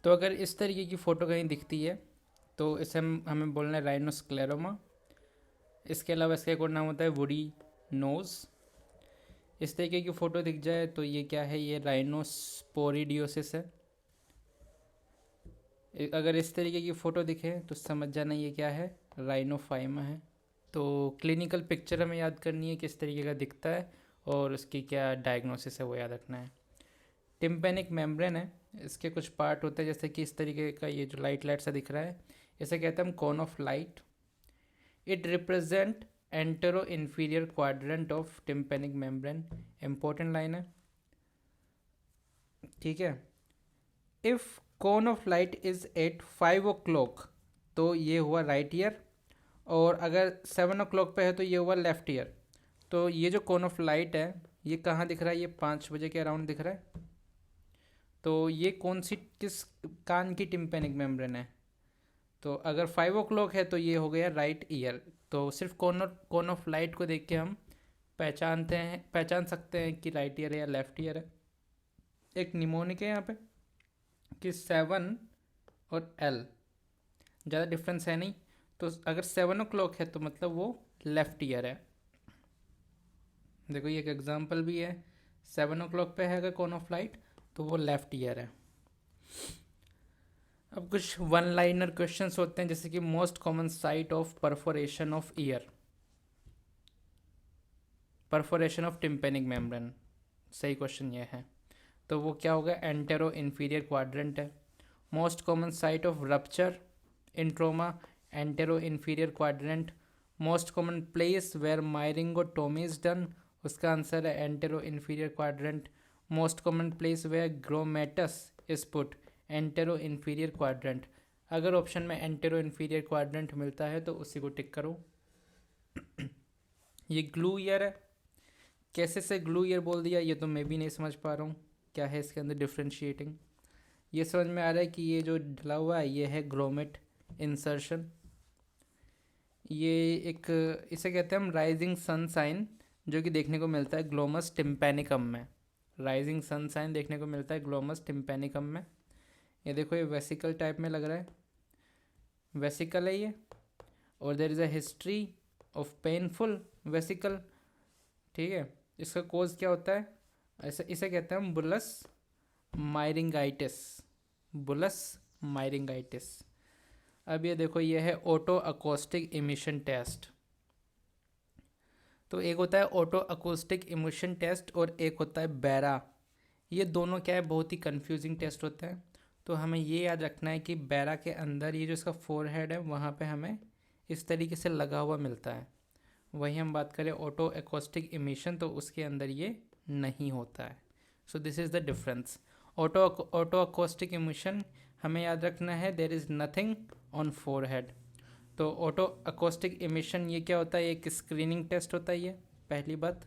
तो अगर इस तरीके की फ़ोटो कहीं दिखती है तो इसे हमें बोलना है राइनोस्क्लेरोमा। इसके अलावा इसका एक और नाम होता है वुडी नोज़। इस तरीके की फ़ोटो दिख जाए तो ये क्या है, ये राइनोस्पोरिडियोसिस है। अगर इस तरीके की फ़ोटो दिखे तो समझ जाना ये क्या है, राइनोफाइमा है। तो क्लिनिकल पिक्चर हमें याद करनी है किस तरीके का दिखता है और उसकी क्या डायग्नोसिस है वो याद रखना है। टिम्पेनिक मेम्ब्रेन है, इसके कुछ पार्ट होते हैं जैसे कि इस तरीके का ये जो लाइट लाइट सा दिख रहा है इसे कहते हैं हम cone of light. It represent antero inferior quadrant of tympanic membrane. Important line है, ठीक है। If cone of light is at 5 o'clock तो ये हुआ राइट ईयर, और अगर 7 o'clock पे है तो ये हुआ लेफ्ट ईयर। तो ये जो कोन ऑफ लाइट है ये कहाँ दिख रहा है, ये 5 बजे के अराउंड दिख रहा है। तो ये कौन सी किस कान की टिम्पेनिक मेम्ब्रेन है, तो अगर 5 o'clock है तो ये हो गया राइट ईयर। तो सिर्फ कोन ऑफ लाइट को देख के हम पहचान सकते हैं कि राइट ईयर है या लेफ्ट ईयर है। एक निमोनिक है यहाँ पे कि 7 और L ज़्यादा डिफरेंस है नहीं, तो अगर 7 o'clock है तो मतलब वो लेफ्ट ईयर है। देखो ये एक एग्जांपल भी है, 7 o'clock पे है अगर कोन ऑफ लाइट तो वो लेफ्ट ईयर है। अब कुछ वन लाइनर क्वेश्चंस होते हैं जैसे कि most common site of perforation of ear, perforation of tympanic membrane, सही क्वेश्चन ये है। तो वो क्या होगा, एंटेरो इन्फीरियर क्वाड्रेंट है। Most common site of rupture in trauma, antero inferior quadrant. Most common place where myringotomy is done, उसका answer है antero inferior quadrant. Most common place where grommets is put, antero inferior quadrant. अगर option में antero inferior quadrant मिलता है तो उसी को टिक करो। ये ग्लू ईयर है, कैसे से ग्लू ईयर बोल दिया ये तो मैं भी नहीं समझ पा रहा हूँ, क्या है इसके अंदर डिफ्रेंशिएटिंग। ये समझ में आ रहा है कि ये जो ढला हुआ है ये है ग्रोमेट इंसर्शन। ये एक इसे कहते हैं हम राइजिंग सन साइन, जो कि देखने को मिलता है ग्लोमस टिम्पेनिकम में। राइजिंग सन साइन देखने को मिलता है ग्लोमस टिम्पेनिकम में। ये देखो ये वेसिकल टाइप में लग रहा है, वेसिकल है ये, और there is a history of painful vesicle, ठीक है। इसका कोज क्या होता है, ऐसे इसे कहते हैं हम बुलस मायरिंगाइटिस, बुलस मायरिंगाइटिस। अब ये देखो ये है ऑटो अकोस्टिक इमिशन टेस्ट। तो एक होता है ऑटो अकोस्टिक इमिशन टेस्ट और एक होता है बैरा। ये दोनों क्या है, बहुत ही कंफ्यूजिंग टेस्ट होते हैं। तो हमें ये याद रखना है कि बैरा के अंदर ये जो इसका फोरहेड है वहाँ पे हमें इस तरीके से लगा हुआ मिलता है। वही हम बात करें ऑटो एकोस्टिक इमिशन तो उसके अंदर ये नहीं होता है। So this is the difference. Auto acoustic emission हमें याद रखना है there is nothing on forehead. तो ऑटो अकोस्टिक इमिशन ये क्या होता है, एक स्क्रीनिंग टेस्ट होता है ये, पहली बात।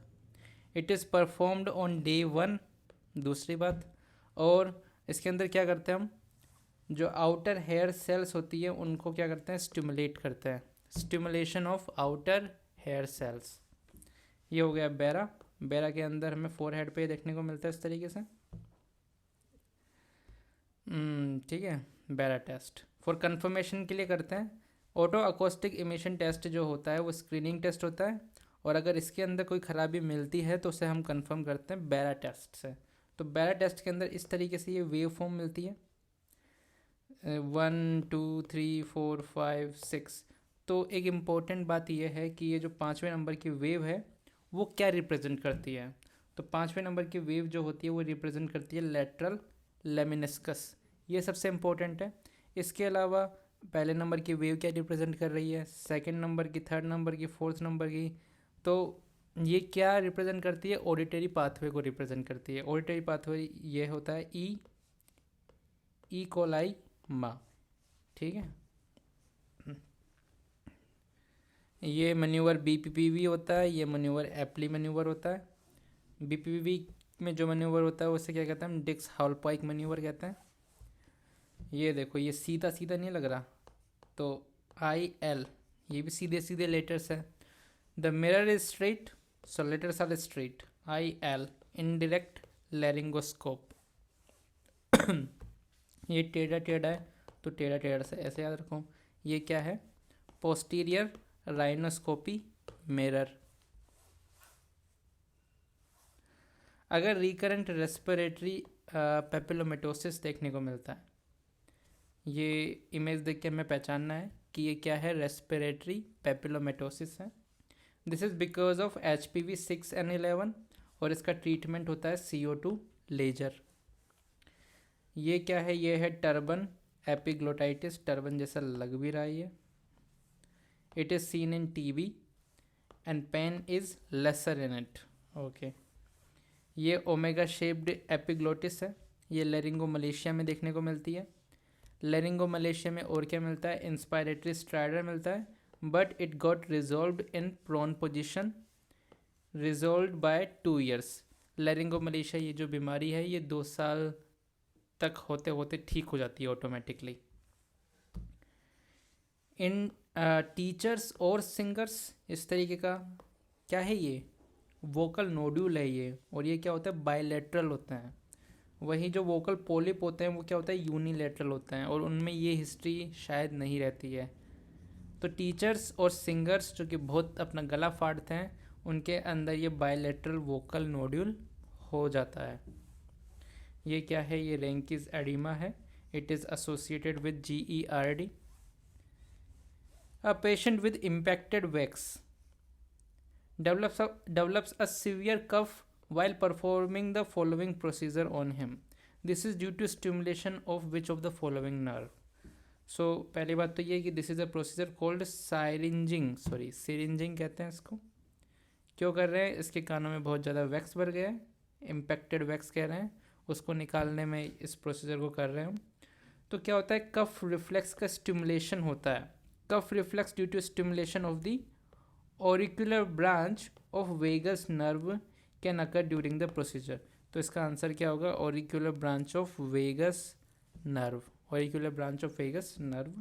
It is performed on day 1, दूसरी बात। और इसके अंदर क्या करते हैं हम, जो आउटर हेयर सेल्स होती है उनको क्या करते हैं, स्टिमुलेट करते हैं, stimulation of outer hair cells. ये हो गया बैरा। बैरा के अंदर हमें फोरहेड पे देखने को मिलता है इस तरीके से, ठीक है। बैरा टेस्ट फॉर कंफर्मेशन के लिए करते हैं। ऑटो अकोस्टिक इमिशन टेस्ट जो होता है वो स्क्रीनिंग टेस्ट होता है, और अगर इसके अंदर कोई ख़राबी मिलती है तो उसे हम कंफर्म करते हैं बैरा टेस्ट से। तो बैरा टेस्ट के अंदर इस तरीके से ये वेव फॉर्म मिलती है, 1 2 3 4 5 6। तो एक इम्पोर्टेंट बात यह है कि ये जो 5वें नंबर की वेव है वो क्या रिप्रेजेंट करती है। तो 5वें नंबर की वेव जो होती है वो रिप्रेजेंट करती है लेटरल लेमिनिस्कस, ये सबसे इम्पोर्टेंट है। इसके अलावा पहले नंबर की वेव क्या रिप्रेजेंट कर रही है, सेकंड नंबर की, थर्ड नंबर की, फोर्थ नंबर की। तो ये क्या रिप्रेजेंट करती है, ऑडिटरी पाथवे को रिप्रेजेंट करती है। ऑडिटरी पाथवे ये होता है ई कोलाई मा, ठीक है। ये मैन्यूवर बीपीपीवी होता है, ये मैन्यूवर एप्ली मैन्यूवर होता है। बीपीपीवी में जो मैन्यूवर होता है उसे क्या कहते हैं हम, डिक्स हॉलपाइक मैन्यूवर कहते हैं। ये देखो ये सीधा सीधा नहीं लग रहा, तो IL ये भी सीधे सीधे लेटर्स है। The mirror is straight, so letters are straight. IL indirect laryngoscope. ये टेढ़ा टेढ़ा है तो टेढ़ा टेढ़ा से ऐसे याद रखो। ये क्या है? Posterior rhinoscopy mirror. अगर रिकरेंट रेस्पिरेटरी पेपिलोमेटोसिस देखने को मिलता है, ये इमेज देख के हमें पहचानना है कि ये क्या है, रेस्पिरेटरी पेपिलोमेटोसिस है। This is because of HPV 6 and 11 और इसका ट्रीटमेंट होता है CO2 लेजर। ये क्या है? ये है टर्बन एपिग्लोटाइटिस, टर्बन जैसा लग भी रहा है ये। It is seen in TB and pain is lesser in it. Okay, ये ओमेगा शेप्ड एपिग्लोटिस है, ये लेरिंगोमलेशिया में देखने को मिलती है। लेरिंगोमलेशिया में और क्या मिलता है? इंस्पायरेटरी स्ट्राइडर मिलता है, but it got resolved in prone position, resolved by 2 years। Laryngomalacia ये जो बीमारी है ये 2 साल तक होते होते ठीक हो जाती है ऑटोमेटिकली। इन टीचर्स और सिंगर्स इस तरीके का क्या है? ये वोकल नोड्यूल है ये, और ये क्या होता है? बायलैटरल होते हैं। वही जो वोकल पोलिप होते हैं वो क्या होता है? यूनिलैटरल होते हैं, और उनमें ये हिस्ट्री शायद नहीं रहती है। तो टीचर्स और सिंगर्स जो कि बहुत अपना गला फाड़ते हैं, उनके अंदर ये बायलैटरल वोकल नोड्यूल हो जाता है। ये क्या है? ये रेंकिस एडिमा है। It is associated with GERD। A patient with impacted wax develops a severe cough while performing the following procedure on him. This is due to stimulation of which of the following nerve? So पहली बात तो ये है कि this is a procedure called syringing कहते हैं इसको। क्यों कर रहे हैं? इसके कानों में बहुत ज़्यादा वैक्स भर गया है, इम्पैक्टेड वैक्स कह रहे हैं, उसको निकालने में इस प्रोसीजर को कर रहे हैं। तो क्या होता है? कफ रिफ्लेक्स का स्टिमुलेशन होता है। Cough reflex due to stimulation of the auricular branch of vagus nerve can occur during the procedure। तो इसका आंसर क्या होगा? auricular branch of vagus nerve, auricular branch of vagus nerve।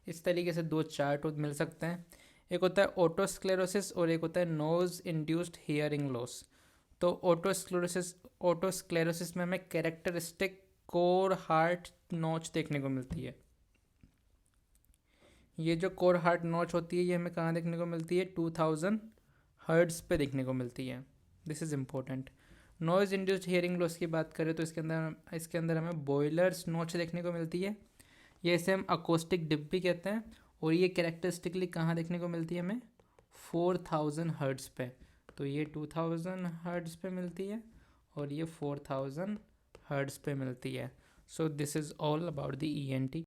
इस तरीके से 2 चार्ट मिल सकते हैं। एक होता है ओटोस्क्लेरोसिस और एक होता है नोज इंड्यूस्ड हियरिंग लॉस। तो ओटोस्क्लेरोसिस में हमें कैरेक्टरिस्टिक कोर हार्ट नॉच देखने को मिलती है। ये जो कोर हार्ट नॉच होती है ये हमें कहाँ देखने को मिलती है? 2000 हर्ट्ज पे देखने को मिलती है। This is important. Noise induced hearing loss की बात करें तो इसके अंदर हमें बॉयलर्स नॉच देखने को मिलती है। ये इसे हम अकोस्टिक डिप भी कहते हैं, और ये कैरेक्टरिस्टिकली कहाँ देखने को मिलती है? हमें 4000 हर्ट्ज पे। तो ये 2000 हर्ट्ज पे मिलती है और ये 4000 हर्ट्ज पे मिलती है। So this is all about the ENT।